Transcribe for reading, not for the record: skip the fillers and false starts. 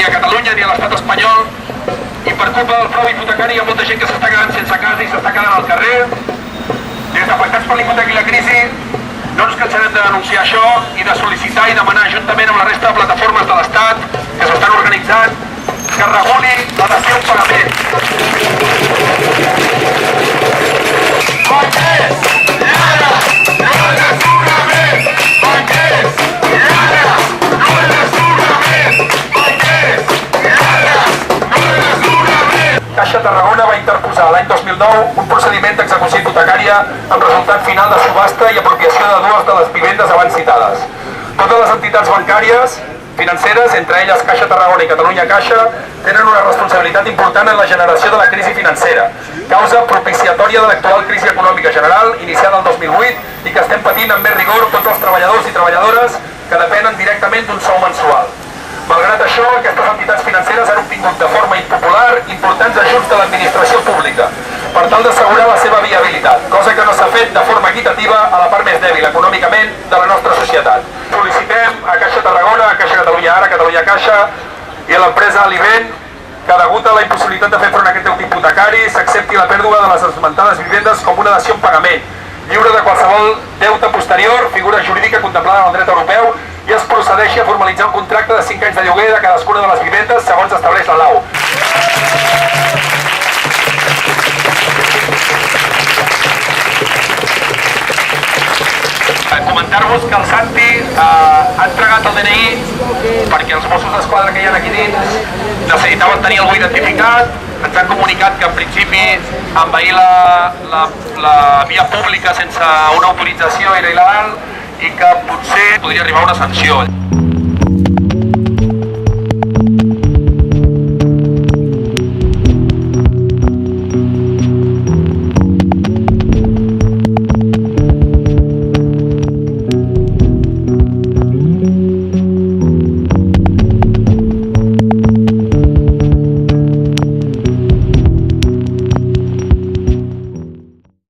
a Catalunya ni a l'estat espanyol, i per culpa del frau hipotecari hi ha molta gent que s'està quedant sense casa i s'està quedant al carrer. Des d'afectats per la hipoteca i la crisi no ens cansarem de denunciar això i de sol·licitar i demanar juntament amb la resta de plataformes de l'Estat que s'estan organitzant que es reguli la dació en pagament. Banquers, i ara, no el desnonament! Banquers, i ara, no el desnonament! Banquers, i ara, no el desnonament! Caixa Tarragona va interposar l'any 2009 un procediment d'execució hipotecària amb resultat final de subhasta i apropiació de dues de les vivendes abans citades. Totes les entitats bancàries financeres, entre elles Caixa Tarragona i Catalunya Caixa, tenen una responsabilitat important en la generació de la crisi financera, causa propiciatòria de l'actual crisi econòmica general, iniciada el 2008, i que estem patint amb més rigor tots els treballadors i treballadores que depenen directament d'un sou mensual. Malgrat això, aquestes entitats financeres han obtingut de forma impopular importants ajuts de l'administració pública per tal d'assegurar la seva viabilitat, cosa que no s'ha fet de forma equitativa a la part més dèbil econòmicament de la nostra societat. Sol·licitem a Caixa Tarragona, a Caixa Catalunya Ara, a Catalunya Caixa i a l'empresa Aliment que, degut a la impossibilitat de fer front a aquest deute hipotecari, s'accepti la pèrdua de les esmentades vivendes com una dació en pagament, lliure de qualsevol deute posterior, figura jurídica contemplada en el dret europeu, i es procedeixi a formalitzar un contracte de 5 anys de lloguer de cadascuna de les vivendes segons estableix la lau. Comentar-vos que el Santi ha entregat el DNI perquè els Mossos d'Esquadra que hi ha aquí dins necessitaven tenir-lo identificat. Ens han comunicat que en principi envair la via pública sense una autorització era il·legal i que potser podria arribar a una sanció.